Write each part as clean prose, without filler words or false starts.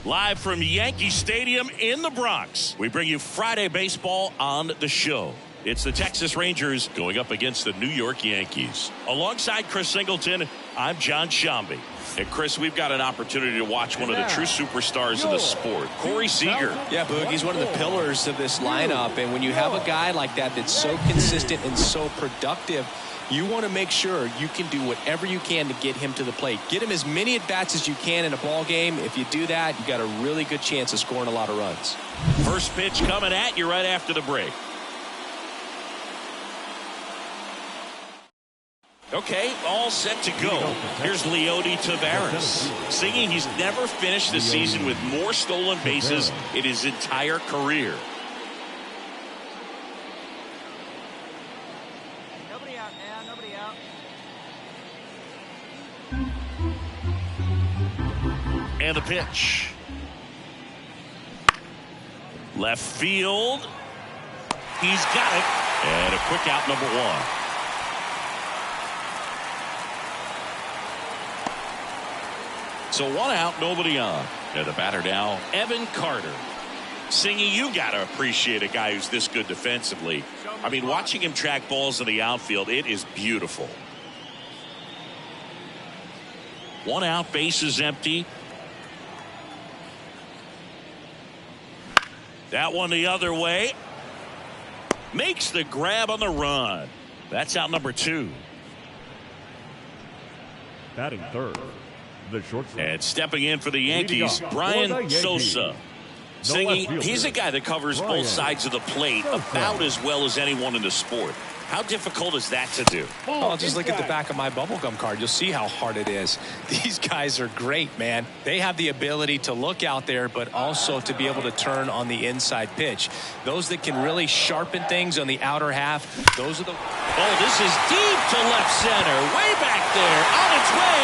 Live from Yankee Stadium in the Bronx, we bring you Friday baseball on the show. It's the Texas Rangers going up against the New York Yankees. Alongside Chris Singleton, I'm John Shambi. And Chris, we've got an opportunity to watch one of the true superstars of the sport, Corey Seager. Yeah, Boog, he's one of the pillars of this lineup. And when you have a guy like that that's so consistent and so productive, you want to make sure you can do whatever you can to get him to the plate. Get him as many at-bats as you can in a ball game. If you do that, you got a really good chance of scoring a lot of runs. First pitch coming at you right after the break. Okay, all set to go. Here's Leody Taveras, singing he's never finished the season with more stolen bases in his entire career. Nobody out, man. Nobody out. And the pitch. Left field. He's got it. And a quick out, number one. So one out, nobody on. And the batter now, Evan Carter. Singy, you got to appreciate a guy who's this good defensively. I mean, watching him track balls in the outfield, it is beautiful. One out, base is empty. That one the other way. Makes the grab on the run. That's out number two. Batting third, the shortstop. And stepping in for the Yankees, Bryan Sosa. Singing, he's a guy that covers both sides of the plate about as well as anyone in the sport. How difficult is that to do? Oh, just look at the back of my bubblegum card. You'll see how hard it is. These guys are great, man. They have the ability to look out there, but also to be able to turn on the inside pitch. Those that can really sharpen things on the outer half, those are the... Oh, this is deep to left center. Way back there. On its way.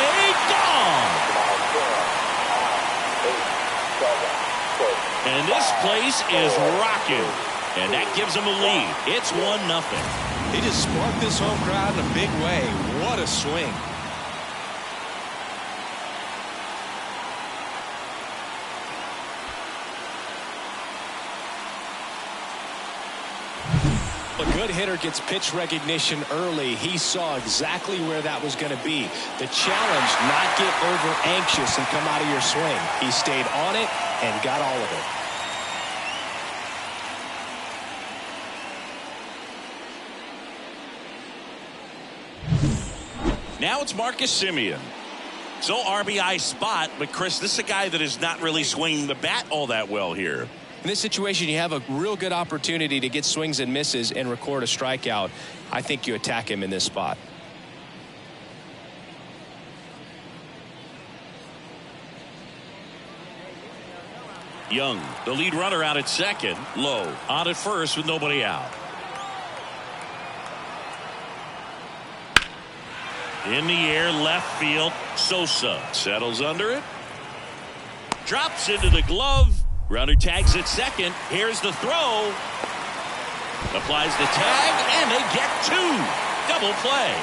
Gone. And this place is rocking. And that gives them a lead. It's 1-0. He just sparked this home crowd in a big way. What a swing. A good hitter gets pitch recognition early. He saw exactly where that was going to be. The challenge, not get over anxious and come out of your swing. He stayed on it and got all of it. Now it's Marcus Semien. So RBI spot, but Chris, this is a guy that is not really swinging the bat all that well here. In this situation, you have a real good opportunity to get swings and misses and record a strikeout. I think you attack him in this spot. Young, the lead runner out at second. Low on at first with nobody out. In the air, left field. Sosa settles under it. Drops into the glove. Runner tags at second. Here's the throw. Applies the tag, and they get two. Double play.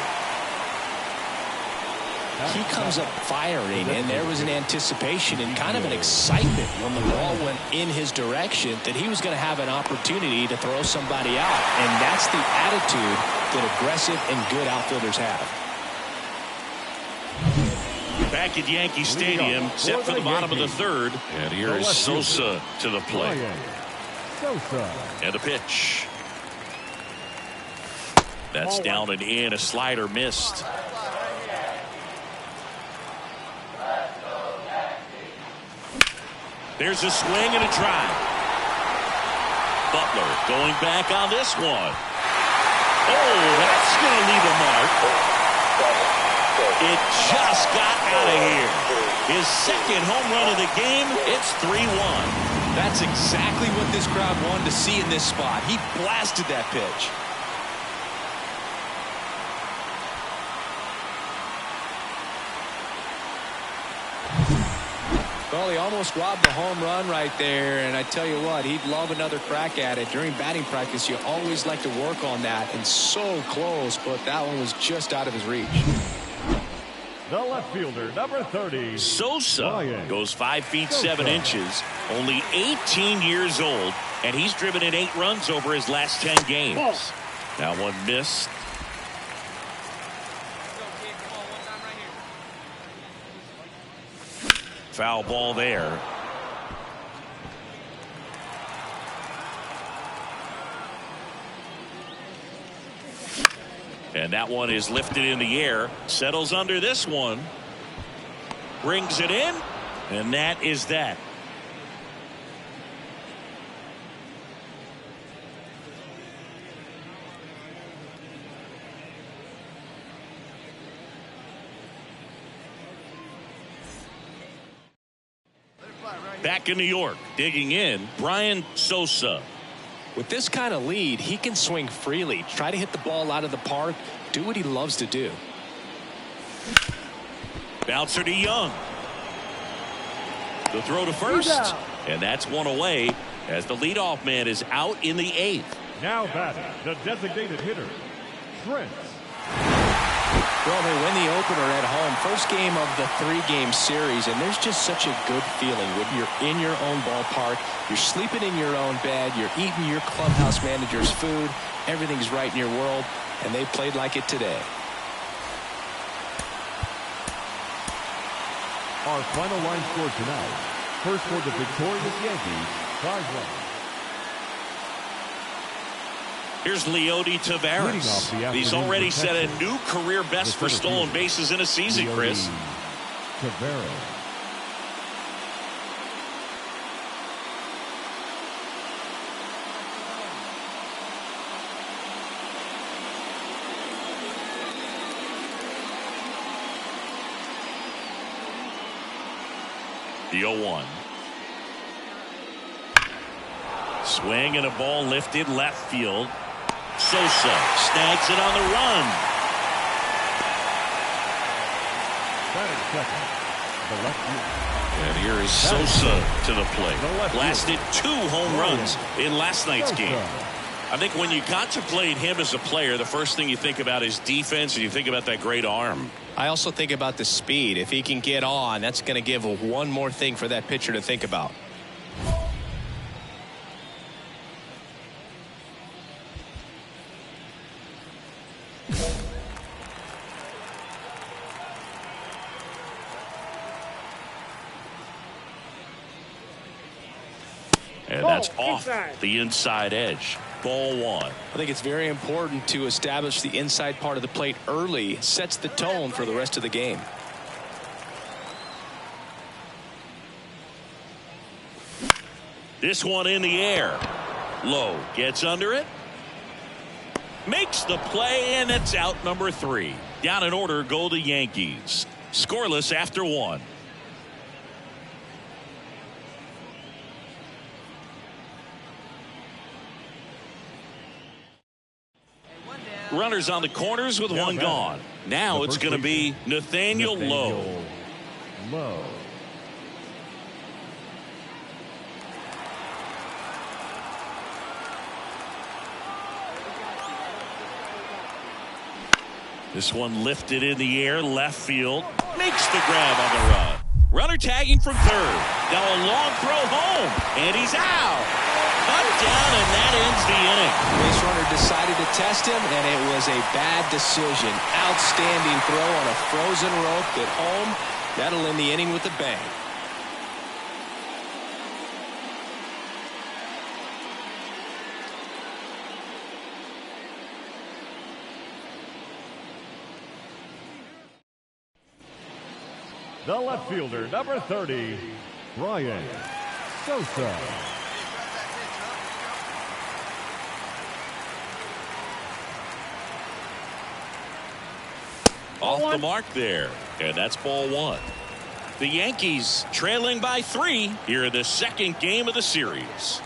He comes up firing, and there was an anticipation and kind of an excitement when the ball went in his direction that he was going to have an opportunity to throw somebody out. And that's the attitude that aggressive and good outfielders have. Back at Yankee Stadium, set for the bottom of the third. And here is Sosa to the plate. And a pitch. That's down and in. A slider missed. There's a swing and a drive. Butler going back on this one. Oh, that's going to leave a mark. It just got out of here. His second home run of the game. It's 3-1. That's exactly what this crowd wanted to see in this spot. He blasted that pitch. Well, he almost robbed the home run right there, and I tell you what, he'd love another crack at it. During batting practice, you always like to work on that, and so close, but that one was just out of his reach. The left fielder, number 30. Sosa Bryan goes 5 feet Sosa. 7 inches, only 18 years old, and he's driven in 8 runs over his last 10 games. That one missed. Foul ball there. And that one is lifted in the air, settles under this one, brings it in, and that is that. Back in New York, digging in, Bryan Sosa. With this kind of lead, he can swing freely, try to hit the ball out of the park, do what he loves to do. Bouncer to Young. The throw to first, and that's one away as the leadoff man is out in the 8th. Now batting, the designated hitter, Trent. Well, they win the opener at home. First game of the 3-game series, and there's just such a good feeling when you're in your own ballpark, you're sleeping in your own bed, you're eating your clubhouse manager's food, everything's right in your world, and they played like it today. Our final line score tonight. First for the victorious Yankees, 5 runs. Here's Leody Taveras. He's already set a new career best for stolen bases in a season, Chris. Taveras. The 0-1. Swing and a ball lifted left field. Sosa snags it on the run. Batting second, the left fielder. And here is Sosa to the plate. Blasted 2 home runs in last night's game. I think when you contemplate him as a player, the first thing you think about is defense, and you think about that great arm. I also think about the speed. If he can get on, that's going to give one more thing for that pitcher to think about. And that's off the inside edge. Ball 1. I think it's very important to establish the inside part of the plate early. Sets the tone for the rest of the game. This one in the air. Low gets under it. Makes the play, and it's out number 3. Down in order go the Yankees. Scoreless after 1. Runners on the corners with one gone. Now it's going to be Nathaniel Lowe. This one lifted in the air, left field. Makes the grab on the run. Runner tagging from third. Now a long throw home, and he's out. Cut down, and that ends the inning. Base runner decided to test him, and it was a bad decision. Outstanding throw on a frozen rope at home. That'll end the inning with a bang. The left fielder, number 30, Bryan Sosa. Off the mark there, and that's ball 1. The Yankees trailing by 3 here in the second game of the series.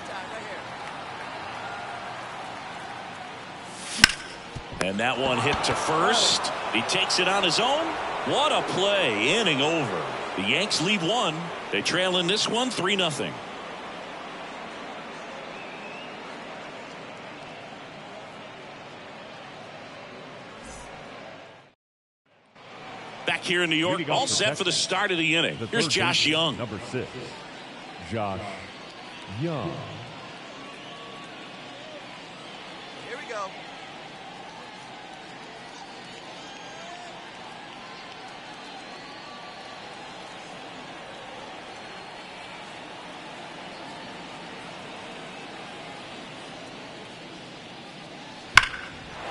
And that one hit to first. He takes it on his own. What a play, inning over. The Yanks lead 1. They trail in this one 3-0. Back here in New York, all set for the start of the inning. Here's Josh Young. Number 6, Josh Young. Here we go.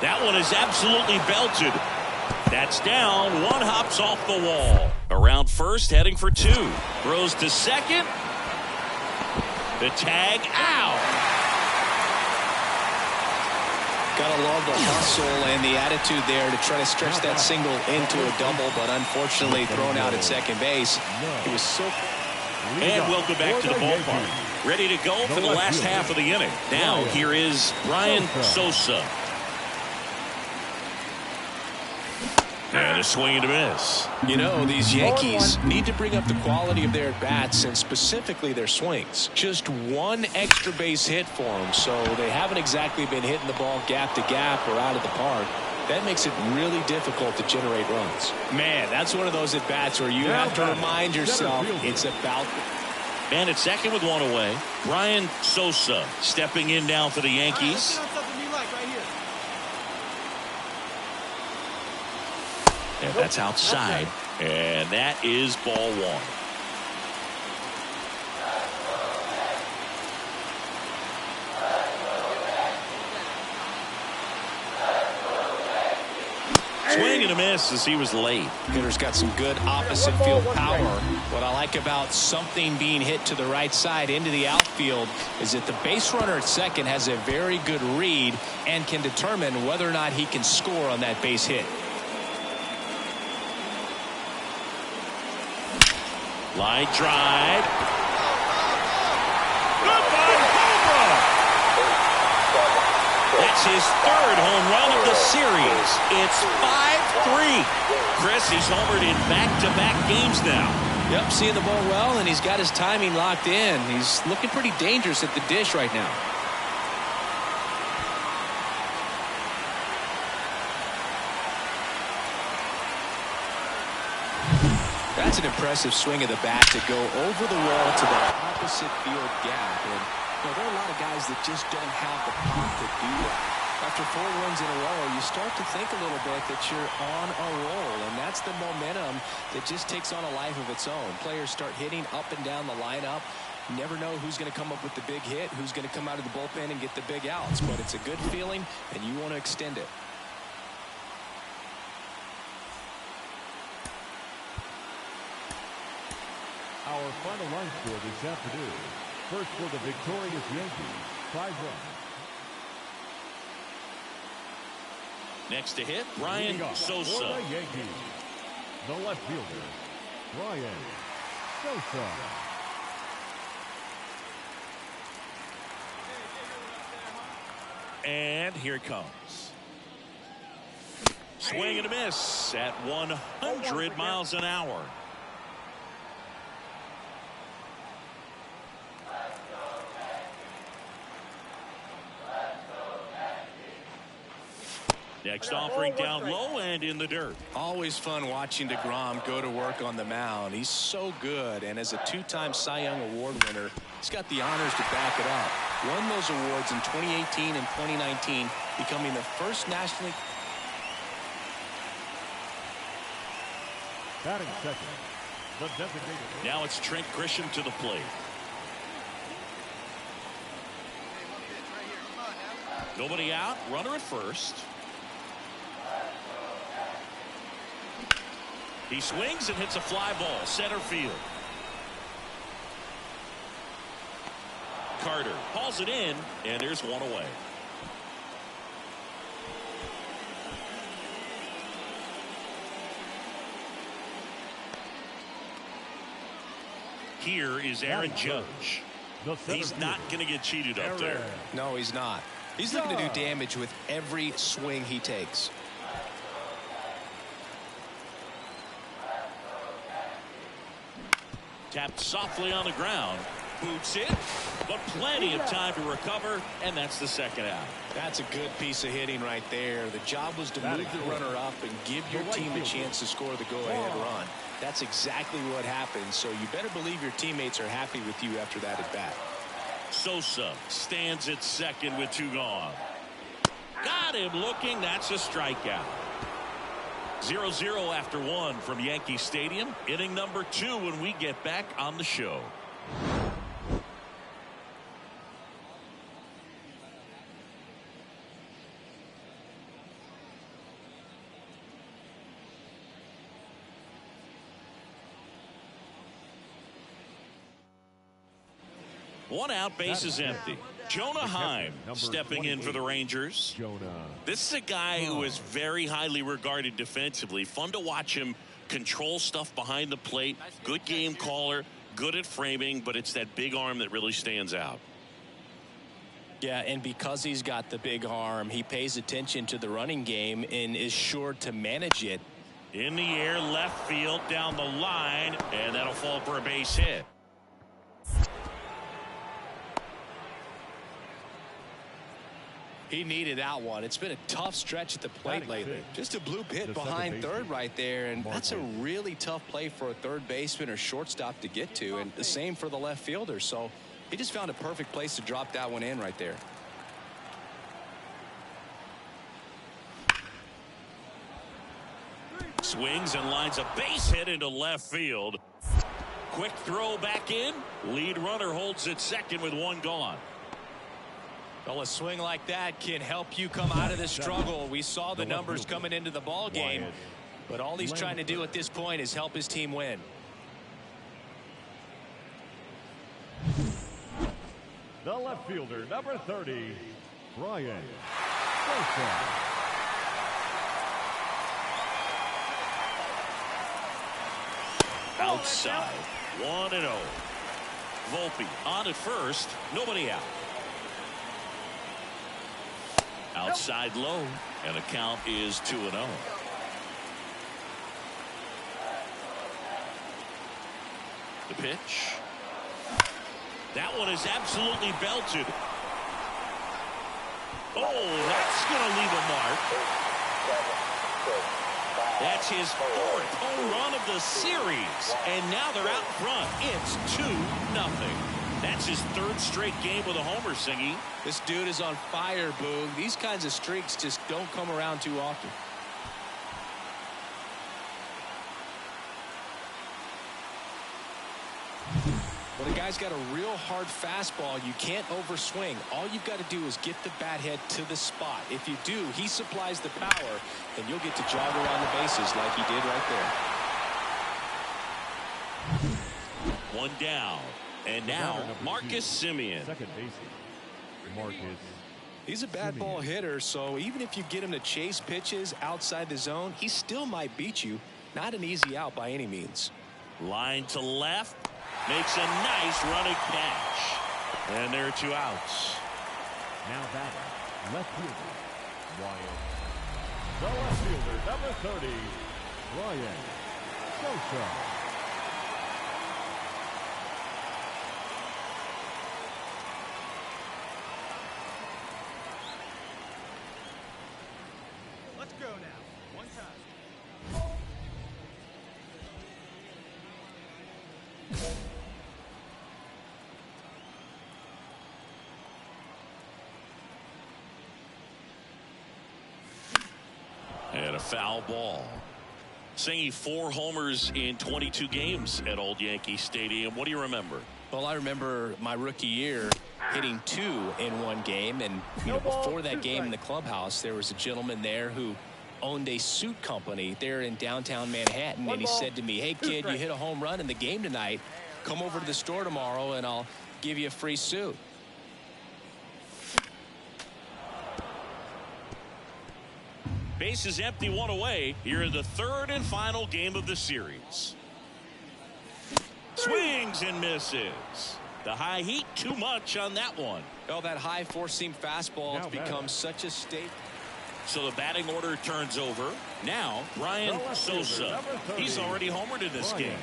That one is absolutely belted. That's down. One hops off the wall. Around first, heading for 2. Throws to second. The tag out. Gotta love the hustle and the attitude there to try to stretch that single into a double, but unfortunately thrown out at second base. It was so... And welcome back to the ballpark. Ready to go for the last half of the inning. Now, here is Bryan Sosa. And a swing and a miss. You know, these Yankees need to bring up the quality of their at-bats and specifically their swings. Just one extra base hit for them, so they haven't exactly been hitting the ball gap to gap or out of the park. That makes it really difficult to generate runs. Man, that's one of those at-bats where you have to remind yourself it's about... Man at second with one away. Bryan Sosa stepping in now for the Yankees. And that's outside. And that is ball 1. Swing and a miss as he was late. Hitter's got some good opposite field power. What I like about something being hit to the right side into the outfield is that the base runner at second has a very good read and can determine whether or not he can score on that base hit. Line drive. Goodbye, Cobra. That's his 3rd home run of the series. It's 5-3. Chris, he's homered in back-to-back games now. Yep, seeing the ball well, and he's got his timing locked in. He's looking pretty dangerous at the dish right now. That's an impressive swing of the bat to go over the wall to the opposite field gap. And you know, there are a lot of guys that just don't have the pop to do that. After 4 wins in a row, you start to think a little bit that you're on a roll, and that's the momentum that just takes on a life of its own. Players start hitting up and down the lineup. You never know who's going to come up with the big hit, who's going to come out of the bullpen and get the big outs, but it's a good feeling, and you want to extend it. Our final line score this afternoon. First for the victorious Yankees, 5 runs. Next to hit, Bryan Sosa. For the Yankees, the left fielder, Bryan Sosa. And here it comes. Swing and a miss at 100 miles an hour. Next offering down low and in the dirt. Always fun watching DeGrom go to work on the mound. He's so good, and as a 2-time Cy Young Award winner, he's got the honors to back it up. Won those awards in 2018 and 2019, becoming the first nationally. Batting second, the designated. Now it's Trent Grisham to the plate. Nobody out, runner at first. He swings and hits a fly ball, center field. Carter hauls it in, and there's one away. Here is Aaron Judge. He's not going to get cheated up there. No, he's not. He's looking to do damage with every swing he takes. Tapped softly on the ground. Boots it, but plenty of time to recover, and that's the second out. That's a good piece of hitting right there. The job was to move the runner up and give your team a chance to score the go-ahead run. That's exactly what happened, so you better believe your teammates are happy with you after that at bat. Sosa stands at second with 2 gone. Got him looking. That's a strikeout. 0-0 after 1 from Yankee Stadium. Inning number 2 when we get back on the show. One out, base is empty. Jonah Heim stepping in for the Rangers. This is a guy who is very highly regarded defensively. Fun to watch him control stuff behind the plate. Good game caller, good at framing, but it's that big arm that really stands out. Yeah, and because he's got the big arm, he pays attention to the running game and is sure to manage it. In the air, left field, down the line, and that'll fall for a base hit. He needed that one. It's been a tough stretch at the plate lately. Just a bloop hit behind third right there, and that's a really tough play for a third baseman or shortstop to get to, and the same for the left fielder. So he just found a perfect place to drop that one in right there. Swings and lines a base hit into left field. Quick throw back in. Lead runner holds at second with 1 gone. Well, a swing like that can help you come out of the struggle. We saw the numbers coming into the ball game, but all he's trying to do at this point is help his team win. The left fielder, number 30, Bryan Sosa. Outside, 1-0. Volpe on at first, nobody out. Outside low, and the count is 2-0. The pitch. That one is absolutely belted. Oh, that's going to leave a mark. That's his 4th home run of the series. And now they're out front. It's 2-0. That's his 3rd straight game with a homer, Singy. This dude is on fire, Boog. These kinds of streaks just don't come around too often. Well, the guy's got a real hard fastball. You can't overswing. All you've got to do is get the bat head to the spot. If you do, he supplies the power, and you'll get to jog around the bases like he did right there. 1 down. And now, Marcus Semien. Second baseman, Marcus. He's a bad ball hitter, so even if you get him to chase pitches outside the zone, he still might beat you. Not an easy out by any means. Line to left. Makes a nice running catch. And there are 2 outs. Now batting, left fielder, Bryan. The left fielder, number 30, Bryan Sosa. Let's go now. One time. And a foul ball. Singy, 4 homers in 22 games at Old Yankee Stadium. What do you remember? Well, I remember my rookie year hitting 2 in 1 game, and before that game in the clubhouse, there was a gentleman there who owned a suit company there in downtown Manhattan, and he said to me, "Hey kid, you hit a home run in the game tonight. Come over to the store tomorrow and I'll give you a free suit." Base is empty, 1 away. Here in the 3rd and final game of the series. Swings and misses. The high heat, too much on that one. Oh, that high 4-seam fastball has become such a staple. So the batting order turns over. Now, Bryan Sosa. He's already homered in this game.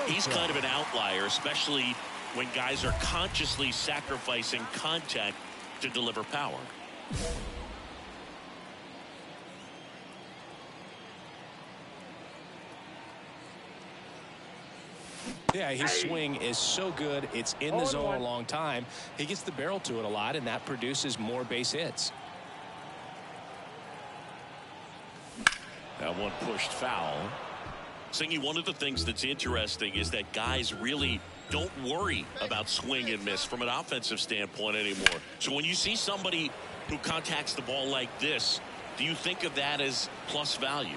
He's kind of an outlier, especially when guys are consciously sacrificing contact to deliver power. Yeah, his swing is so good. It's in the zone a long time. He gets the barrel to it a lot, and that produces more base hits. That one pushed foul. Singy, one of the things that's interesting is that guys really don't worry about swing and miss from an offensive standpoint anymore. So when you see somebody who contacts the ball like this, do you think of that as plus value?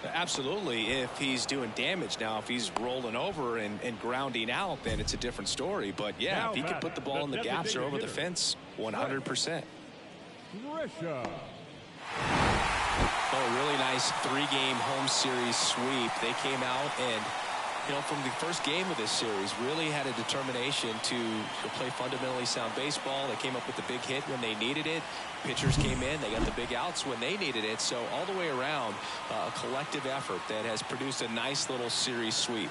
Absolutely, if he's doing damage. Now, if he's rolling over and grounding out, then it's a different story. But, yeah, Now if he can put the ball in the gaps or over the fence, 100%. Oh, really nice three-game home series sweep. They came out and, you know, from the first game of this series, really had a determination to play fundamentally sound baseball. They came up with the big hit when they needed it. Pitchers came in. They got the big outs when they needed it. So all the way around, a collective effort that has produced a nice little series sweep.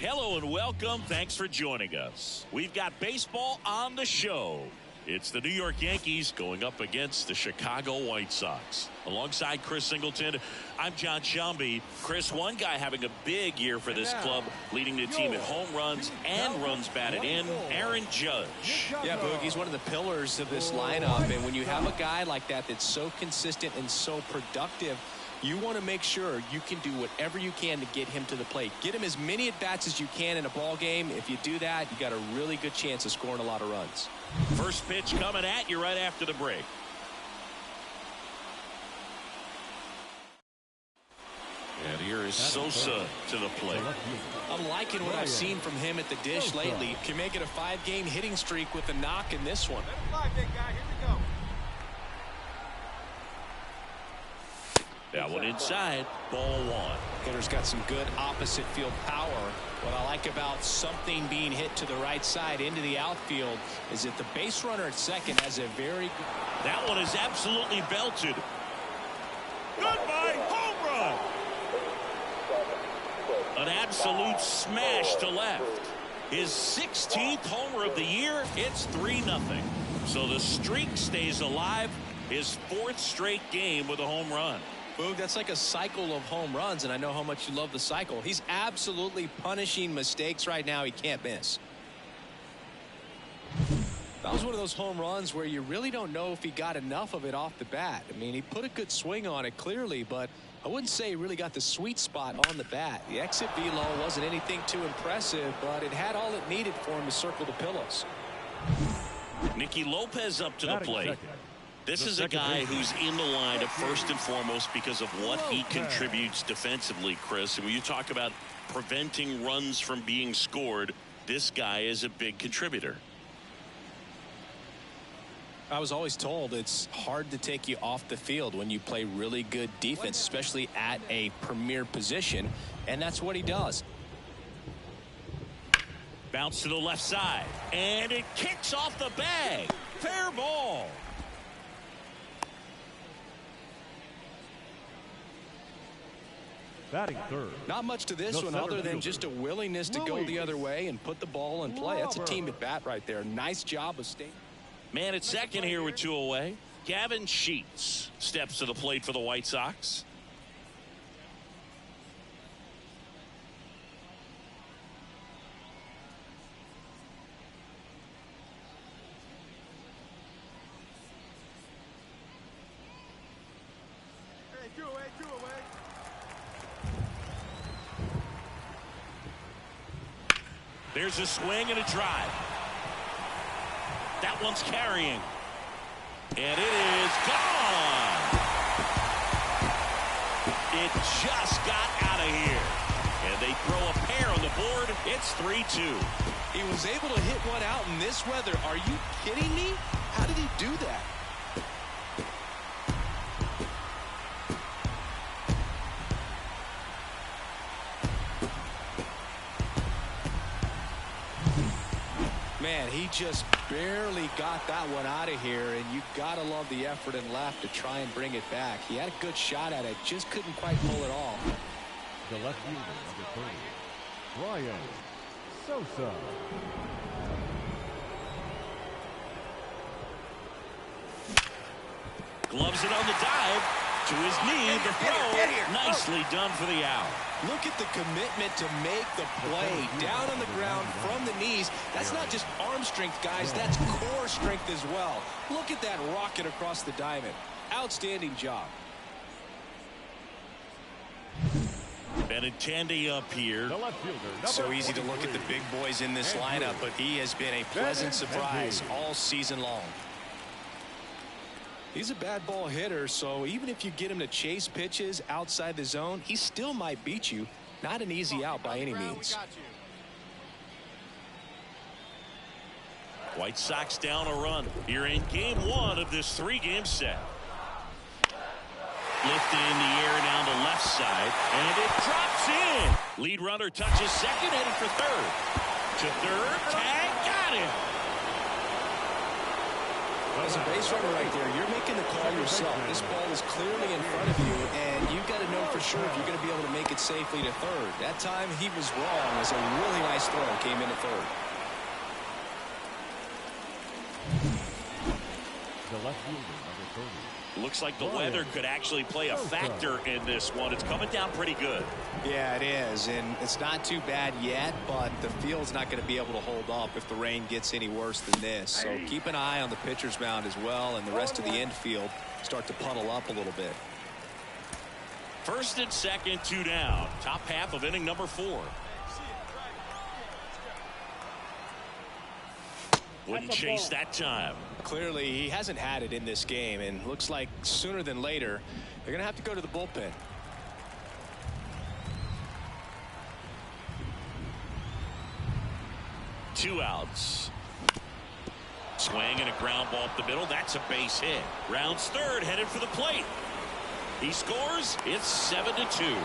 Hello and welcome. Thanks for joining us. We've got baseball on the show. It's the New York Yankees going up against the Chicago White Sox. Alongside Chris Singleton, I'm John Shelby. Chris, one guy having a big year for this club, leading the team in home runs and runs batted in, Aaron Judge. Yeah, Boog, he's one of the pillars of this lineup, and when you have a guy like that that's so consistent and so productive, you want to make sure you can do whatever you can to get him to the plate. Get him as many at-bats as you can in a ball game. If you do that, you got a really good chance of scoring a lot of runs. First pitch coming at you right after the break. And here is Sosa to the plate. I'm liking what I've seen from him at the dish lately. Can make it a 5-game hitting streak with a knock in this one. Let it fly, big guy. Here we go. That one inside, ball one. Hitter's got some good opposite field power. What I like about something being hit to the right side into the outfield is that the base runner at second has a very good... That one is absolutely belted. Goodbye, home run. An absolute smash to left. His 16th homer of the year. It's 3-0. So the streak stays alive. His 4th straight game with a home run. Boog, that's like a cycle of home runs, and I know how much you love the cycle. He's absolutely punishing mistakes right now he can't miss. That was one of those home runs where you really don't know if he got enough of it off the bat. I mean, he put a good swing on it clearly, but I wouldn't say he really got the sweet spot on the bat. The exit velo wasn't anything too impressive, but it had all it needed for him to circle the pillows. Nicky Lopez up to the plate. This is a guy who's in the lineup first and foremost because of what he contributes defensively, Chris. And when you talk about preventing runs from being scored, this guy is a big contributor. I was always told it's hard to take you off the field when you play really good defense, especially at a premier position, and that's what he does. Bounce to the left side, and it kicks off the bag. Fair ball. Batting third. Not much to this one other than just a willingness to go the other way and put the ball in play. That's a team at bat right there. Nice job of staying. Man at second here with 2 away. Gavin Sheets steps to the plate for the White Sox. Hey, 2 away, 2 away. There's a swing and a drive. That one's carrying. And it is gone. It just got out of here. And they throw a pair on the board. It's 3-2. He was able to hit one out in this weather. Are you kidding me? How did he do that? Man, he just barely got that one out of here, and you gotta love the effort and left to try and bring it back. He had a good shot at it, just couldn't quite pull it off. The left fielder, number 30, Bryan Sosa. Gloves it on the dive. To his knee, the throw. Nicely done for the out. Look at the commitment to make the play down on the ground from the knees. That's not just arm strength, guys. That's core strength as well. Look at that rocket across the diamond. Outstanding job. Benintendi up here. The left fielder, So easy to look at the big boys in this lineup, but he has been a pleasant surprise all season long. He's a bad ball hitter, so even if you get him to chase pitches outside the zone, he still might beat you. Not an easy out by any means. White Sox down a run here in game 1 of this 3-game set. Lifted in the air down the left side, and it drops in. Lead runner touches second, headed for third. To third, tag, got him. As a base runner right there, you're making the call yourself. This ball is clearly in front of you, and you've got to know for sure if you're going to be able to make it safely to third. That time he was wrong as a really nice throw came into third. The left fielder, number 30. Looks like the weather could actually play a factor in this one. It's coming down pretty good. Yeah, it is, and it's not too bad yet, but the field's not going to be able to hold up if the rain gets any worse than this. So keep an eye on the pitcher's mound as well, and the rest of the infield start to puddle up a little bit. First and second, 2 down. Top half of inning number 4. Wouldn't chase that time. Clearly, he hasn't had it in this game, and looks like sooner than later, they're going to have to go to the bullpen. Two outs. Swing and a ground ball up the middle. That's a base hit. Rounds third, headed for the plate. He scores. It's 7-2.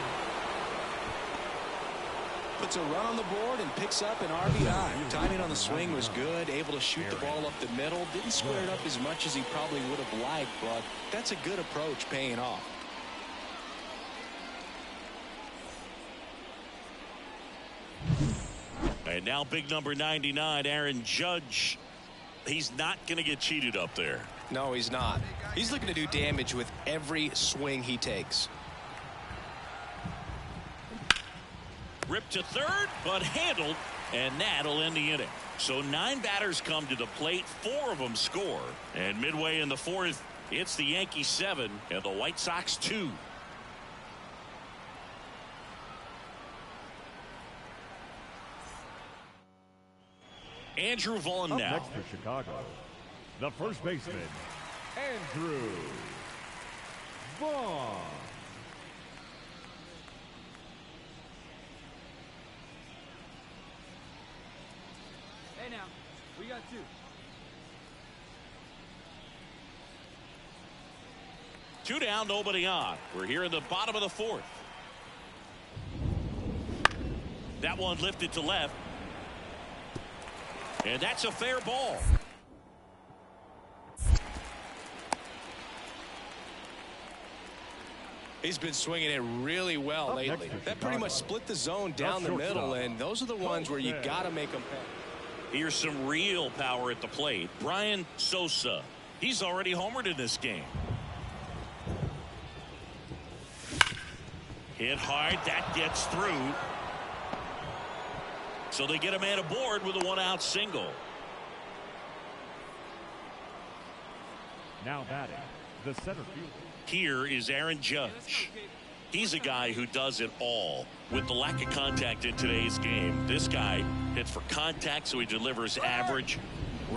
Puts a run on the board and picks up an RBI. Timing on the swing was good. Able to shoot the ball up the middle. Didn't square it up as much as he probably would have liked, but that's a good approach paying off. And now big number 99, Aaron Judge. He's not going to get cheated up there. No, he's not. He's looking to do damage with every swing he takes. Ripped to third, but handled, and that'll end the inning. So 9 batters come to the plate, 4 of them score. And midway in the 4th, it's the Yankees 7 and the White Sox 2. Andrew Vaughn Up now. next for Chicago, the first baseman, Andrew Vaughn. Hey now, we got 2. 2 down, nobody on. We're here in the bottom of the 4th. That one lifted to left. And that's a fair ball. He's been swinging it really well lately. That pretty much split the zone down the middle, and those are the ones where you got to make them pay. Here's some real power at the plate. Bryan Sosa. He's already homered in this game. Hit hard. That gets through. So they get a man aboard with a 1-out single. Now batting, the center fielder. Here is Aaron Judge. He's a guy who does it all. With the lack of contact in today's game, this guy hits for contact, so he delivers average.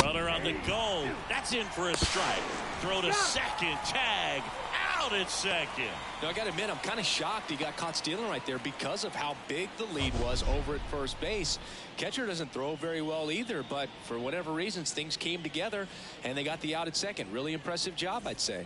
Runner on the go. That's in for a strike. Throw to second. Tag. Out at second. Now, I got to admit, I'm kind of shocked he got caught stealing right there because of how big the lead was over at first base. Catcher doesn't throw very well either, but for whatever reasons, things came together, and they got the out at second. Really impressive job, I'd say.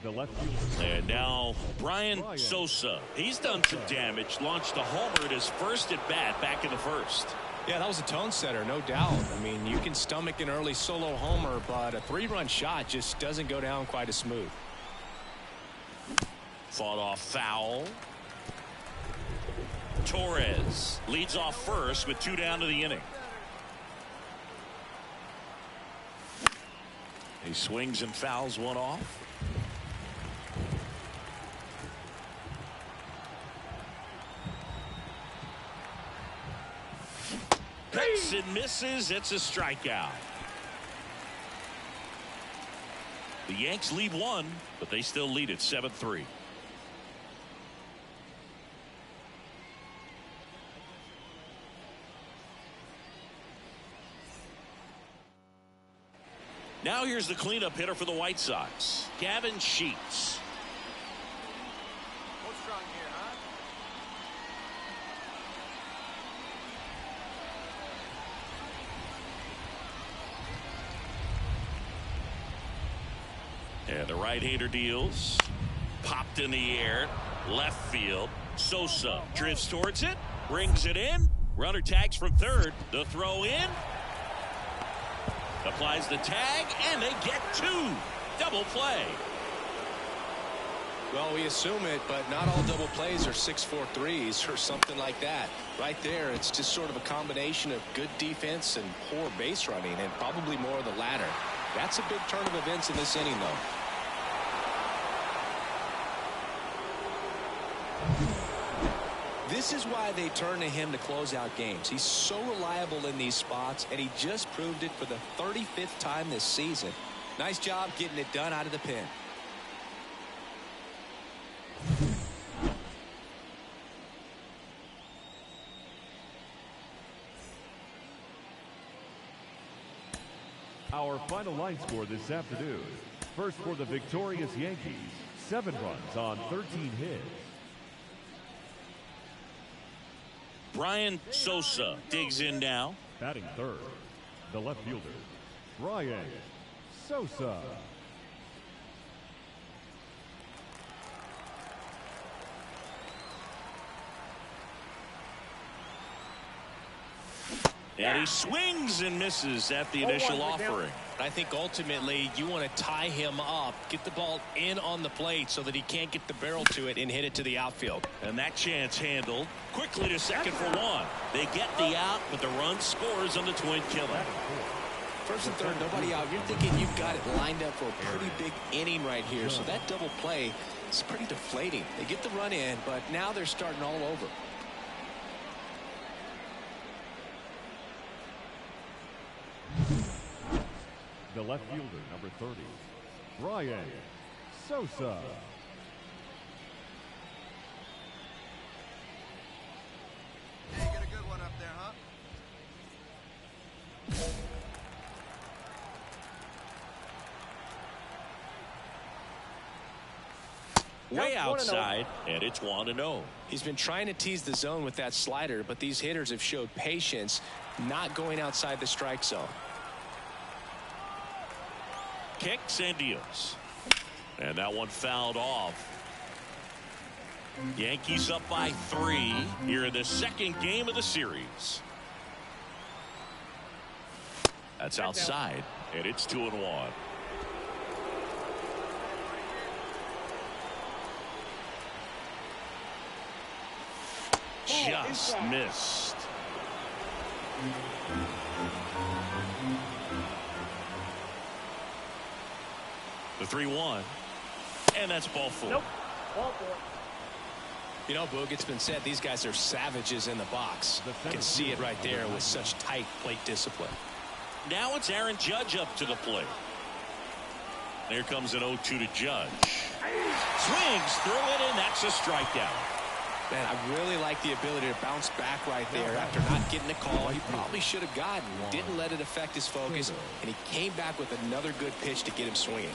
The left fielder. And now Bryan Sosa. He's done some damage. Launched a homer at his first at bat back in the 1st. Yeah, that was a tone setter, no doubt. I mean, you can stomach an early solo homer, but a 3-run shot just doesn't go down quite as smooth. Fought off foul. Torres leads off first with 2 down to the inning. He swings and fouls one off. Picks and misses. It's a strikeout. The Yanks lead 1, but they still lead at 7-3. Now here's the cleanup hitter for the White Sox, Gavin Sheets. What's strong here, huh? And the right-hander deals. Popped in the air. Left field. Sosa drifts towards it. Brings it in. Runner tags from third. The throw in. Applies the tag, and they get two. Double play. Well, we assume it, but not all double plays are 6-4 threes or something like that. Right there, it's just sort of a combination of good defense and poor base running, and probably more of the latter. That's a big turn of events in this inning, though. This is why they turn to him to close out games. He's so reliable in these spots, and he just proved it for the 35th time this season. Nice job getting it done out of the pen. Our final line score this afternoon. First for the victorious Yankees, 7 runs on 13 hits. Bryan Sosa digs in now. Batting third, the left fielder, Bryan Sosa. And he swings and misses at the initial offering. I think ultimately you want to tie him up, get the ball in on the plate so that he can't get the barrel to it and hit it to the outfield. And that chance handled quickly to second for one. They get the out, but the run scores on the twin killer. First and third, nobody out. You're thinking you've got it lined up for a pretty big inning right here. So that double play is pretty deflating. They get the run in, but now they're starting all over. The left fielder, number 30, Bryan Sosa. Yeah, you get a good one up there, huh? Way outside, and it's 1-0. He's been trying to tease the zone with that slider, but these hitters have showed patience, not going outside the strike zone. Kicks and deals. And that one fouled off. Yankees up by 3 here in the second game of the series. That's outside, and it's 2-1. Just missed. The 3-1, and that's ball 4. Nope. Ball 4. You know, Boog, it's been said these guys are savages in the box. You can see it right there with such tight plate discipline. Now it's Aaron Judge up to the plate. There comes an 0-2 to Judge. Swings through it, and that's a strikeout. Man, I really like the ability to bounce back right there after not getting a call he probably should have gotten. Didn't let it affect his focus, and he came back with another good pitch to get him swinging.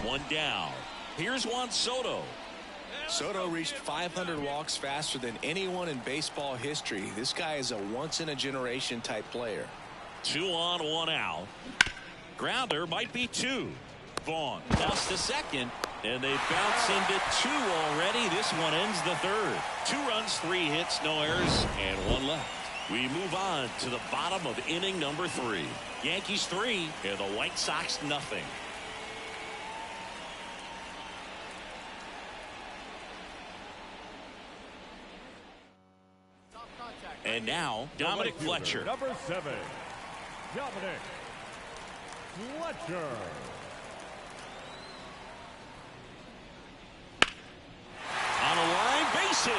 One down. Here's Juan Soto. Soto reached 500 walks faster than anyone in baseball history. This guy is a once-in-a-generation type player. 2 on, 1 out. Grounder might be 2. Vaughn lost the second, and they bounce into 2 already. This one ends the third. 2 runs, 3 hits, no errors, and 1 left. We move on to the bottom of inning number 3. Yankees 3 and the White Sox nothing. And now Dominic Fletcher. Number 7, Dominic Fletcher. On a line, base hit.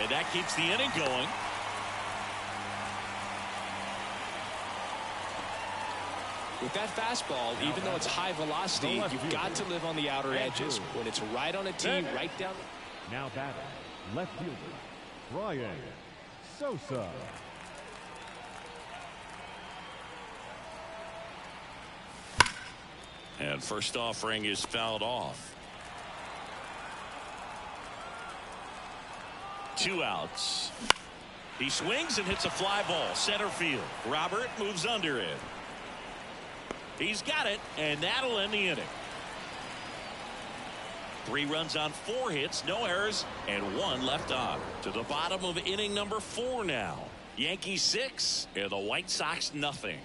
And that keeps the inning going. With that fastball, even though it's high velocity, you've got to live on the outer edges. When it's right on a tee, right down. Now batting, left fielder, Bryan Sosa. And first offering is fouled off. 2 outs. He swings and hits a fly ball center field. Robert moves under it. He's got it, and that'll end the inning. 3 runs on 4 hits, no errors, and 1 left on. To the bottom of inning number 4 now. Yankees 6 and the White Sox nothing.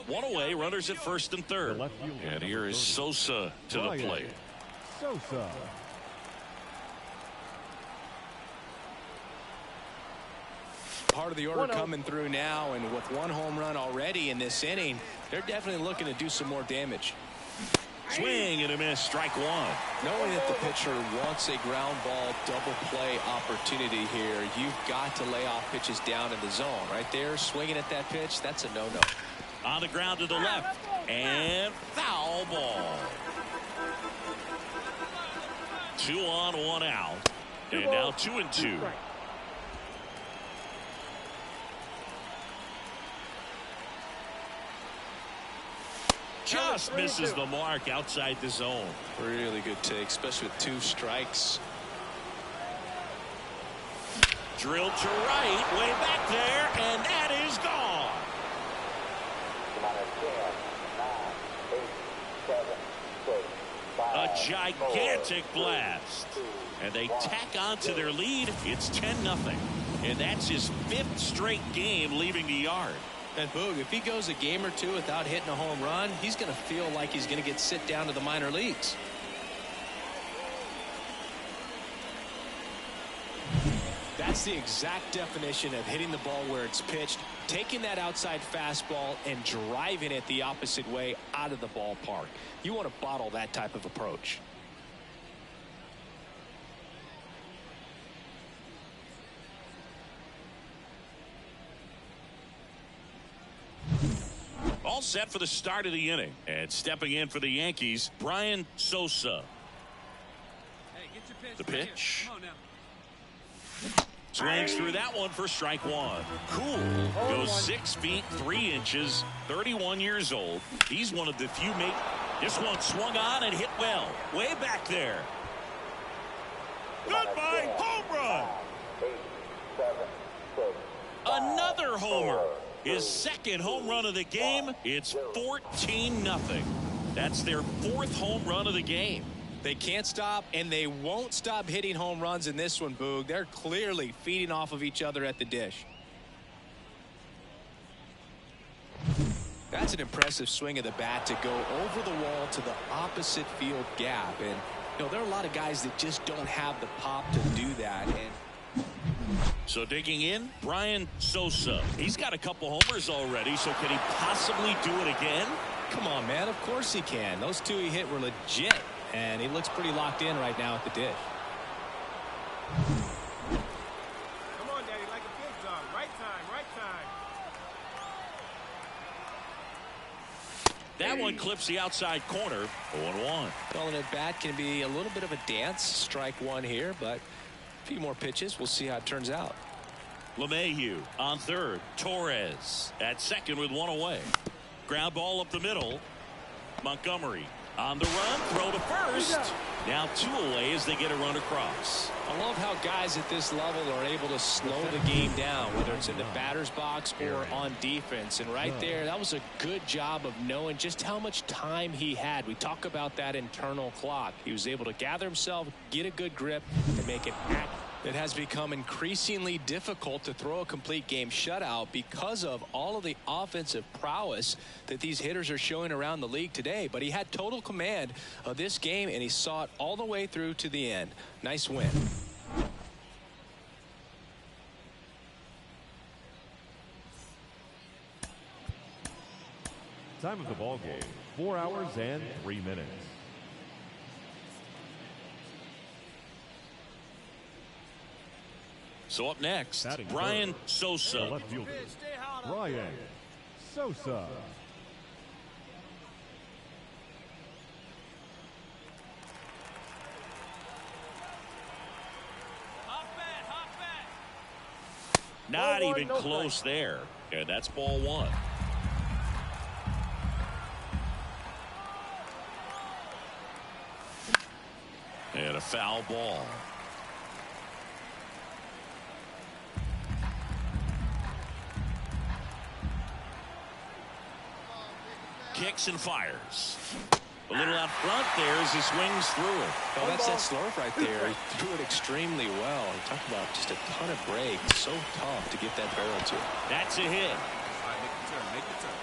One away, runners at first and third. And here is Sosa to the plate. Sosa. Part of the order coming through now, and with 1 home run already in this inning, they're definitely looking to do some more damage. Swing and a miss, strike 1. Knowing that the pitcher wants a ground ball double play opportunity here, you've got to lay off pitches down in the zone. Right there, swinging at that pitch, that's a no-no. On the ground to the left, and foul ball. 2 on, 1 out, and now 2-2. Just misses the mark outside the zone. Really good take, especially with 2 strikes. Drilled to right, way back there, and that is gone. 10, 9, 8, 7, 6, 5, a gigantic 4, blast. 2, and they tack on to their lead. It's 10-0. And that's his 5th straight game leaving the yard. And Boog, if he goes a game or 2 without hitting a home run, he's going to feel like he's going to get sit down to the minor leagues. That's the exact definition of hitting the ball where it's pitched, taking that outside fastball and driving it the opposite way out of the ballpark. You want to bottle that type of approach. All set for the start of the inning. And stepping in for the Yankees, Bryan Sosa. The pitch. Swings through that one for strike 1. Cool. Goes 6 feet 3 inches, 31 years old. He's one of the few this one swung on and hit well. Way back there. Goodbye, home run. 8, 7, 6, 5, another homer. His 2nd home run of the game. It's 14-0. That's their 4th home run of the game. They can't stop, and they won't stop hitting home runs in this one, Boog. They're clearly feeding off of each other at the dish. That's an impressive swing of the bat to go over the wall to the opposite field gap. And, there are a lot of guys that just don't have the pop to do that. And so digging in, Bryan Sosa. He's got a couple homers already, so can he possibly do it again? Come on, man. Of course he can. Those 2 he hit were legit. And he looks pretty locked in right now at the dish. Come on, Daddy, like a big dog. Right time, right time. That one clips the outside corner. 0-1. Calling at bat can be a little bit of a dance. Strike 1 here, but a few more pitches. We'll see how it turns out. LeMahieu on third. Torres at second with 1 away. Ground ball up the middle. Montgomery on the run, throw to first. Now 2 away as they get a run across. I love how guys at this level are able to slow the game down, whether it's in the batter's box or on defense. And right there, that was a good job of knowing just how much time he had. We talk about that internal clock. He was able to gather himself, get a good grip, and make it accurate. It has become increasingly difficult to throw a complete game shutout because of all of the offensive prowess that these hitters are showing around the league today. But he had total command of this game, and he saw it all the way through to the end. Nice win. Time of the ball game, 4 hours and 3 minutes. So up next, Bryan Sosa. Left fielder, Bryan Sosa. Not even close there. And that's ball 1. And a foul ball. kicks and fires. A little out front there as he swings through it. Oh, that's that slurve right there. He threw it extremely well. He talked about just a ton of break. So tough to get that barrel to. That's a hit. All right, make the turn. Make the turn.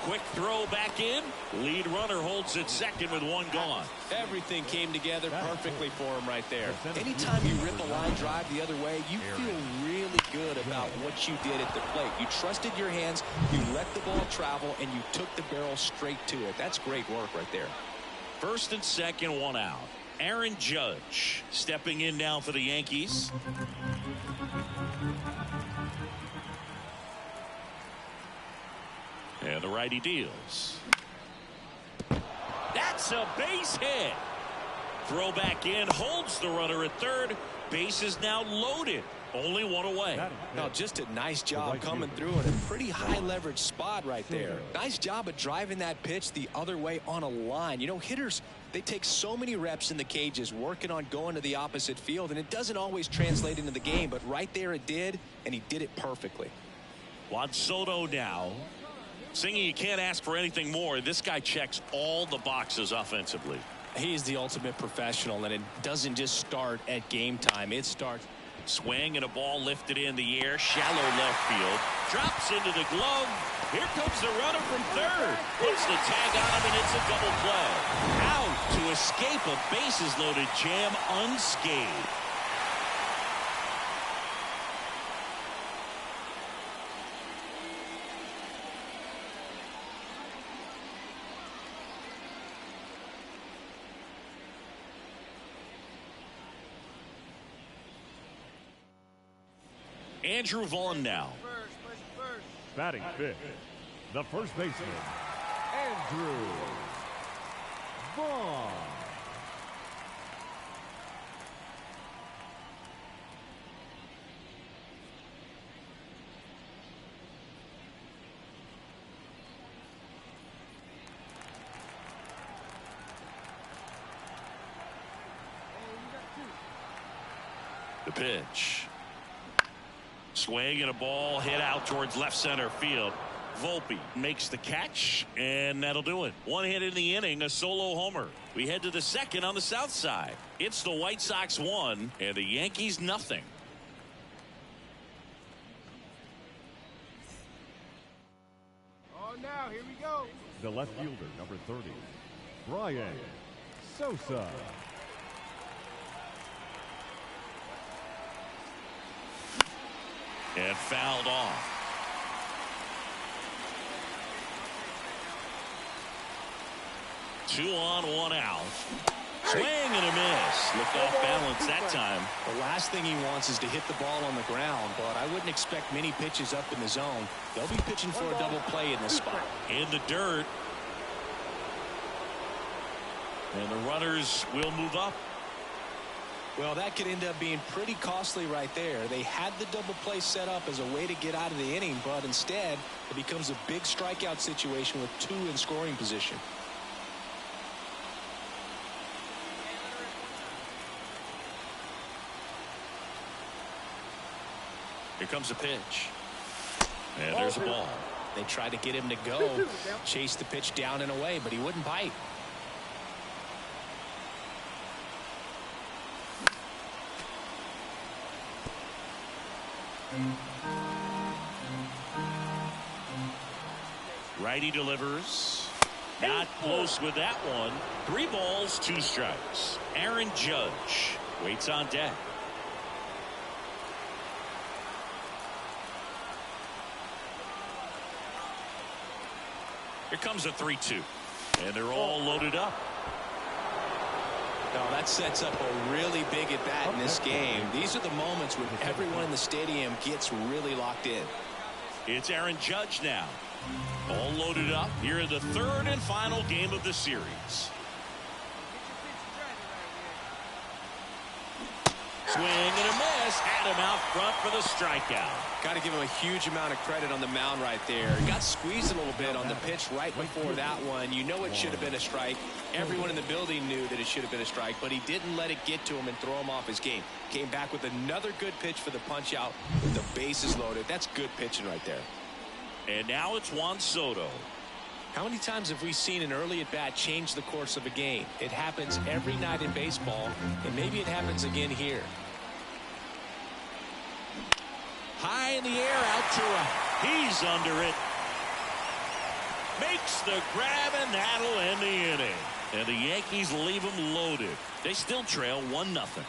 Quick throw back in. Lead runner holds it second with one gone. Everything came together perfectly for him right there. Anytime you rip a line drive the other way, you feel really good about what you did at the plate. You trusted your hands, you let the ball travel, and you took the barrel straight to it. That's great work right there. First and second, one out. Aaron Judge stepping in now for the Yankees. And the righty deals. That's a base hit. Throw back in, holds the runner at third. Base is now loaded. Only one away. No, just a nice job coming through in a pretty high leverage spot right there. Nice job of driving that pitch the other way on a line. You know, hitters, they take so many reps in the cages working on going to the opposite field, and it doesn't always translate into the game, but right there it did, and he did it perfectly. Juan Soto now. Singing, you can't ask for anything more. This guy checks all the boxes offensively. He's the ultimate professional, and it doesn't just start at game time. It starts. Swing and a ball lifted in the air. Shallow left field. Drops into the glove. Here comes the runner from third. Puts the tag on him, and it's a double play. Out to escape a bases-loaded jam unscathed. Andrew Vaughn now. Batting fifth, the first baseman, Andrew Vaughn. The pitch. Swing and a ball hit out towards left center field. Volpe makes the catch, and that'll do it. One hit in the inning, a solo homer. We head to the second on the south side. It's the White Sox 1 and the Yankees nothing. Oh, now, here we go. The left fielder, number 30, Bryan Sosa. And fouled off. Two on, one out. Swing and a miss. Looked off balance that time. The last thing he wants is to hit the ball on the ground, but I wouldn't expect many pitches up in the zone. They'll be pitching for a double play in this spot. In the dirt. And the runners will move up. Well, that could end up being pretty costly right there. They had the double play set up as a way to get out of the inning, but instead it becomes a big strikeout situation with two in scoring position. Here comes a pitch. And there's a ball. They tried to get him to go, chase the pitch down and away, but he wouldn't bite. Righty delivers. Not close with that one. 3 balls, 2 strikes. Aaron Judge waits on deck. Here comes a 3-2. And they're all loaded up. No, that sets up a really big at bat in this game. These are the moments when everyone in the stadium gets really locked in. It's Aaron Judge now. All loaded up here in the third and final game of the series. Swing and a miss. Had him out front for the strikeout. Got to give him a huge amount of credit on the mound right there. He got squeezed a little bit on the pitch right before that one. You know it should have been a strike. Everyone in the building knew that it should have been a strike, but he didn't let it get to him and throw him off his game. Came back with another good pitch for the punch out with the bases loaded. That's good pitching right there. And now it's Juan Soto. How many times have we seen an early at-bat change the course of a game? It happens every night in baseball, and maybe it happens again here. High in the air, out to right. He's under it. Makes the grab, and that'll end the inning. And the Yankees leave them loaded. They still trail 1-0.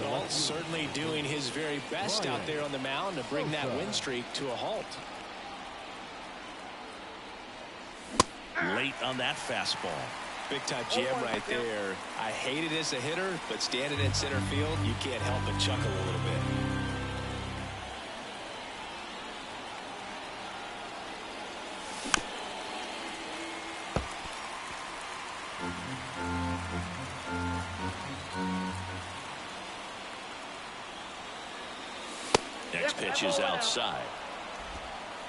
Well, certainly doing his very best out there on the mound to bring that win streak to a halt. Late on that fastball. Big time jam right there. I hate it as a hitter, but standing in center field, you can't help but chuckle a little bit. Next pitch is outside.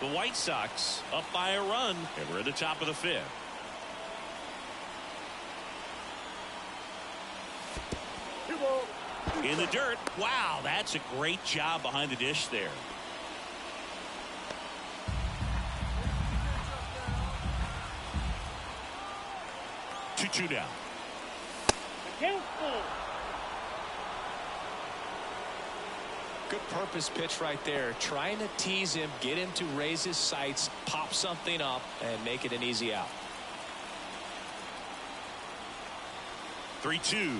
The White Sox up by a run, and we're at the top of the 5th. In the dirt. Wow, that's a great job behind the dish there. Two down. Good purpose pitch right there. Trying to tease him, get him to raise his sights, pop something up, and make it an easy out. 3-2.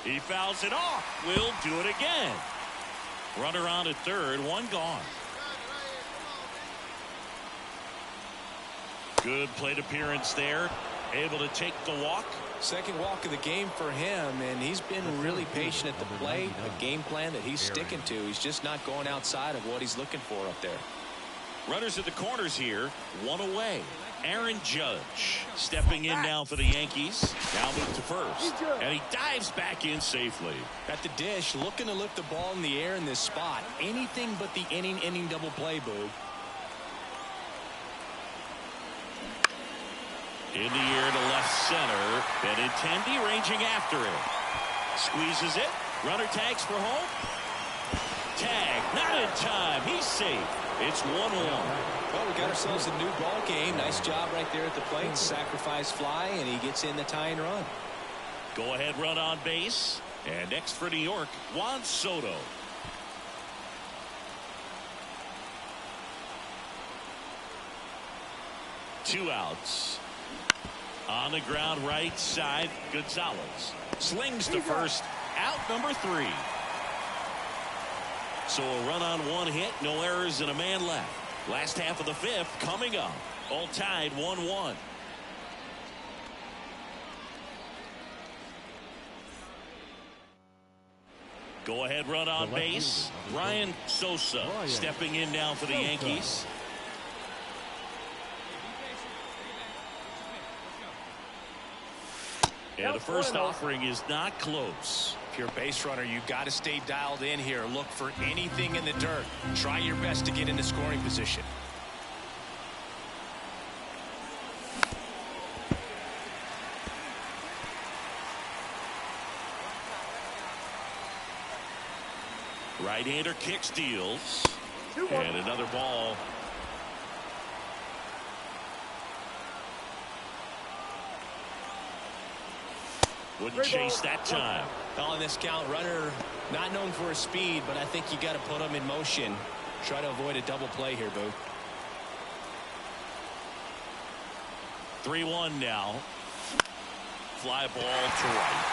He fouls it off. Will do it again. Runner on at third, one gone. Good plate appearance there. Able to take the walk. Second walk of the game for him, and he's been really patient at the plate. A game plan that he's sticking to. He's just not going outside of what he's looking for up there. Runners at the corners here, one away. Aaron Judge stepping in now for the Yankees. Now moved to first, and he dives back in safely. At the dish, looking to lift the ball in the air in this spot. Anything but the inning double play, Boo. In the air to left center. Benintendi ranging after it. Squeezes it. Runner tags for home. Tag. Not in time. He's safe. It's 1-1. Well, we got ourselves a new ball game. Nice job right there at the plate. Sacrifice fly, and he gets in the tying run. Go ahead run on base. And next for New York, Juan Soto. Two outs. On the ground right side, Gonzalez slings to first, out number 3. So a run on one hit, no errors, and a man left. Last half of the 5th coming up. All tied 1-1. Go ahead run on base. Bryan Sosa stepping in now for the Yankees. And the first offering is not close. If you're a base runner, you got to stay dialed in here. Look for anything in the dirt. Try your best to get into scoring position. Right-hander kick steals. And another ball. Wouldn't chase that time. On this count, runner not known for his speed, but I think you got to put him in motion. Try to avoid a double play here, Boo. 3-1 now. Fly ball to right.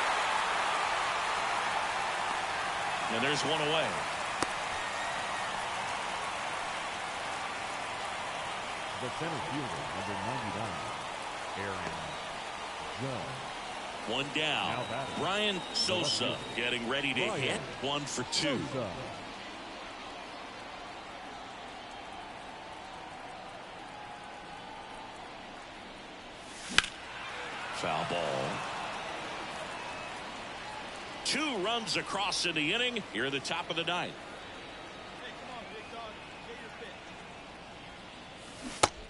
And there's one away. The center fielder, number 99, Aaron Judge. One down. Bryan Sosa getting ready to hit. 1 for 2. Foul ball. 2 runs across in the inning. Here at the top of the 9th.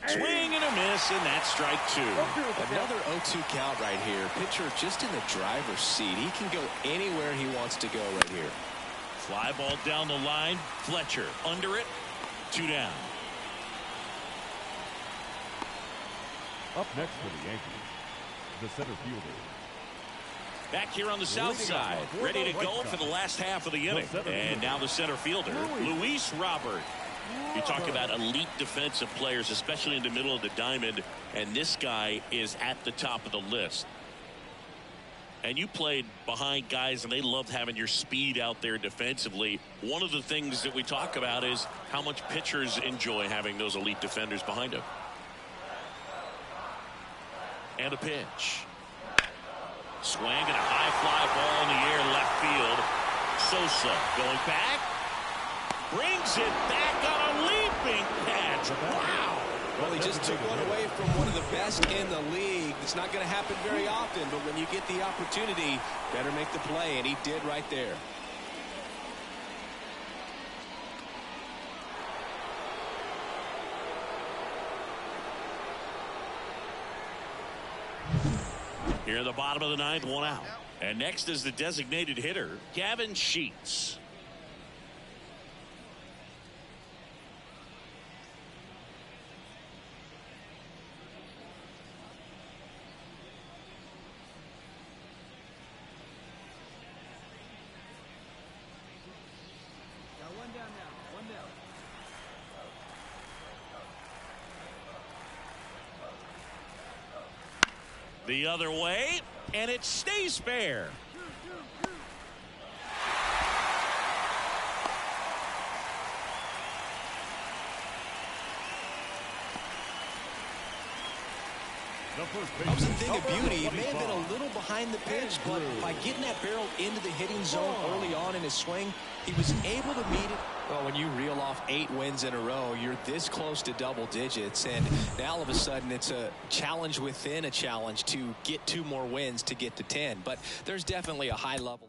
Swing and a miss. miss, and that's strike two. Another 0-2 count right here. Pitcher just in the driver's seat. He can go anywhere he wants to go right here. Fly ball down the line. Fletcher under it. 2 down. Up next for the Yankees, the center fielder. Back here on the south side, ready to go for the last half of the inning. And now the center fielder, Luis Robert. You talk about elite defensive players, especially in the middle of the diamond, and this guy is at the top of the list. And you played behind guys, and they loved having your speed out there defensively. One of the things that we talk about is how much pitchers enjoy having those elite defenders behind them. And a pitch. Swing and a high fly ball in the air left field. Sosa going back. Brings it back on a leaping catch. Wow. Well, he just took one away from one of the best in the league. It's not going to happen very often, but when you get the opportunity, better make the play, and he did right there. Here in the bottom of the ninth, 1 out. And next is the designated hitter, Gavin Sheets. Got 1 down now. 1 down. The other way, and it stays fair. That was a thing of beauty. He may have been a little behind the pitch, but by getting that barrel into the hitting zone early on in his swing, he was able to meet it. Well, when you reel off 8 wins in a row, you're this close to double digits, and now all of a sudden it's a challenge within a challenge to get 2 more wins to get to 10. But there's definitely a high level.